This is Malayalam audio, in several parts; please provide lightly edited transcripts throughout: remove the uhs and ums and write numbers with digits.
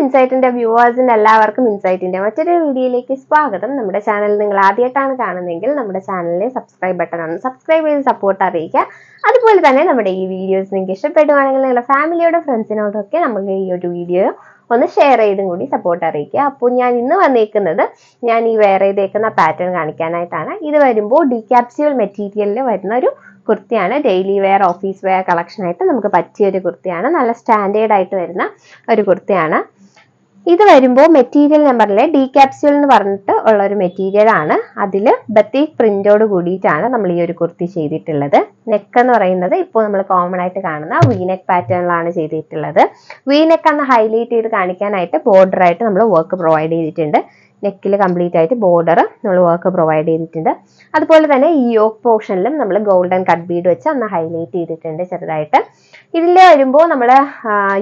ഇൻസൈറ്റിന്റെ വ്യൂവേഴ്സിന്റെ എല്ലാവർക്കും ഇൻസൈറ്റിന്റെ മറ്റൊരു വീഡിയോയിലേക്ക് സ്വാഗതം. നമ്മുടെ ചാനൽ നിങ്ങൾ ആദ്യമായിട്ടാണ് കാണുന്നതെങ്കിൽ നമ്മുടെ ചാനലിലെ സബ്സ്ക്രൈബ് ബട്ടൺ ആണ് സബ്സ്ക്രൈബ് ചെയ്ത് സപ്പോർട്ട് അറിയിക്കുക. അതുപോലെ തന്നെ നമ്മുടെ ഈ വീഡിയോസ് നിങ്ങൾക്ക് ഇഷ്ടപ്പെടുവാണെങ്കിൽ നിങ്ങളുടെ ഫാമിലിയോടും ഫ്രണ്ട്സിനോടൊക്കെ നമുക്ക് ഈ ഒരു വീഡിയോ ഒന്ന് ഷെയർ ചെയ്തും കൂടി സപ്പോർട്ട് അറിയിക്കുക. അപ്പോൾ ഞാൻ ഇന്ന് വന്നേക്കുന്നത് ഞാൻ ഈ വെയർ ചെയ്തേക്കുന്ന പാറ്റേൺ കാണിക്കാനായിട്ടാണ്. ഇത് വരുമ്പോൾ ഡീക്യാപ്സ്യൂൾ മെറ്റീരിയലിൽ വരുന്ന ഒരു കുർത്തിയാണ്. Daily wear office wear collection ആയിട്ട് നമുക്ക് പറ്റിയ ഒരു കുർത്തിയാണ്. നല്ല സ്റ്റാൻഡേർഡ് ആയിട്ട് വരുന്ന ഒരു കുർത്തിയാണ്. ഇത് വരുമ്പോൾ മെറ്റീരിയൽ നമ്പറിലെ ഡീക്യാപ്സ്യൂൾ എന്ന് പറഞ്ഞിട്ട് ഉള്ള ഒരു മെറ്റീരിയൽ ആണ്. അതിൽ ബത്തീക് പ്രിന്റോട് കൂടിയിട്ടാണ് നമ്മൾ ഈ ഒരു കുർത്തി ചെയ്തിട്ടുള്ളത്. നെക്ക് എന്ന് പറയുന്നത് ഇപ്പോൾ നമ്മൾ കോമൺ ആയിട്ട് കാണുന്ന വീനെക്ക് പാറ്റേണിലാണ് ചെയ്തിട്ടുള്ളത്. വീനെക്ക് എന്ന് ഹൈലൈറ്റ് ചെയ്ത് കാണിക്കാനായിട്ട് ബോർഡർ ആയിട്ട് നമ്മൾ വർക്ക് പ്രൊവൈഡ് ചെയ്തിട്ടുണ്ട്. നെക്കിൽ കംപ്ലീറ്റ് ആയിട്ട് ബോർഡർ നമ്മൾ വർക്ക് പ്രൊവൈഡ് ചെയ്തിട്ടുണ്ട്. അതുപോലെ തന്നെ ഈ യോക്ക് പോർഷനിലും നമ്മൾ ഗോൾഡൻ കട്ട് ബീഡ് വെച്ച് ഒന്ന് ഹൈലൈറ്റ് ചെയ്തിട്ടുണ്ട് ചെറുതായിട്ട്. ഇതിൽ വരുമ്പോൾ നമ്മൾ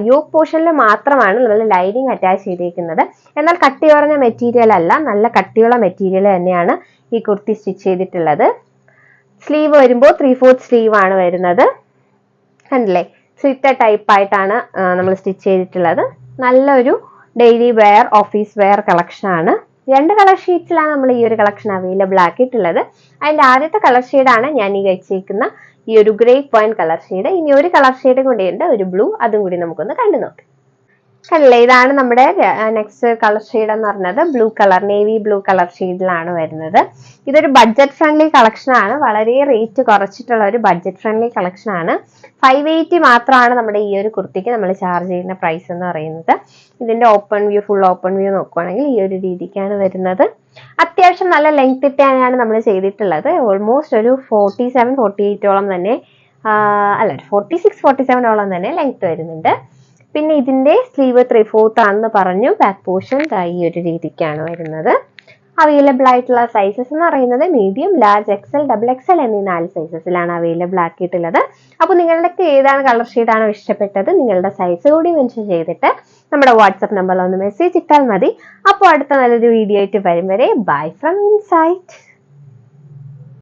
യോക്ക് പോർഷനിൽ മാത്രമാണ് നമ്മൾ ലൈനിങ് അറ്റാച്ച് ചെയ്തിരിക്കുന്നത്. എന്നാൽ കട്ടി കുറഞ്ഞ മെറ്റീരിയൽ അല്ല, നല്ല കട്ടിയുള്ള മെറ്റീരിയൽ തന്നെയാണ് ഈ കുർത്തി സ്റ്റിച്ച് ചെയ്തിട്ടുള്ളത്. സ്ലീവ് വരുമ്പോൾ 3/4 സ്ലീവ് ആണ് വരുന്നത്. കണ്ടില്ലേ, സ്ലിറ്റഡ് ടൈപ്പ് ആയിട്ടാണ് നമ്മൾ സ്റ്റിച്ച് ചെയ്തിട്ടുള്ളത്. നല്ലൊരു daily wear office wear collection ആണ്. 2 കളർ ഷീറ്റ്സിലാണ് നമ്മൾ ഈ ഒരു കളക്ഷൻ അവൈലബിൾ ആക്കിയിട്ടുള്ളത്. അതിന്റെ ആദ്യത്തെ കളർ ഷെയ്ഡാണ് ഞാൻ ഈ വെച്ചേക്കുന്ന ഈ ഒരു ഗ്രേ പോയിന്റ് കളർ ഷെയ്ഡ്. ഇനി ഒരു കളർ ഷെയ്ഡ് കൂടിയുണ്ട്, ഒരു ബ്ലൂ. അതും കൂടി നമുക്കൊന്ന് കണ്ടു നോക്കാം. കണ്ടില്ലേ, ഇതാണ് നമ്മുടെ നെക്സ്റ്റ് കളർ ഷെയ്ഡ് എന്ന് പറഞ്ഞത്. Blue colour, navy blue colour ഷെയ്ഡിലാണ് വരുന്നത്. ഇതൊരു ബഡ്ജറ്റ് ഫ്രണ്ട്ലി കളക്ഷൻ ആണ്. വളരെ റേറ്റ് കുറച്ചിട്ടുള്ള ഒരു ബഡ്ജറ്റ് ഫ്രണ്ട്ലി കളക്ഷൻ ആണ്. 580 മാത്രമാണ് നമ്മുടെ ഈ ഒരു കുർത്തിക്ക് നമ്മൾ ചാർജ് ചെയ്യുന്ന പ്രൈസ് എന്ന് പറയുന്നത്. ഇതിന്റെ open view, full open view നോക്കുവാണെങ്കിൽ ഈ ഒരു രീതിക്കാണ് വരുന്നത്. അത്യാവശ്യം നല്ല ലെങ്ത് ഇട്ടാണ് നമ്മൾ ചെയ്തിട്ടുള്ളത്. ഓൾമോസ്റ്റ് ഒരു 47-48ഓളം തന്നെ, അല്ല 46-47ഓളം തന്നെ ലെങ്ത് വരുന്നുണ്ട്. പിന്നെ ഇതിന്റെ സ്ലീവ് 3/4 ആണെന്ന് പറഞ്ഞു. ബാക്ക് പോർഷൻ ഈ ഒരു രീതിക്കാണ് വരുന്നത്. അവൈലബിൾ ആയിട്ടുള്ള സൈസസ് എന്ന് പറയുന്നത് medium, large, XL, double XL എന്നീ 4 സൈസസിലാണ് അവൈലബിൾ ആക്കിയിട്ടുള്ളത്. അപ്പോൾ നിങ്ങളുടെ ഏതാണ് കളർ ഷെയ്ഡാണോ ഇഷ്ടപ്പെട്ടത് നിങ്ങളുടെ സൈസ് കൂടി മെൻഷൻ ചെയ്തിട്ട് നമ്മുടെ വാട്സപ്പ് നമ്പറിൽ ഒന്ന് മെസ്സേജ് ഇട്ടാൽ മതി. അപ്പോൾ അടുത്ത നല്ലൊരു വീഡിയോ ആയിട്ട് വരും വരെ ബൈ ഫ്രം ഇൻസൈറ്റ്.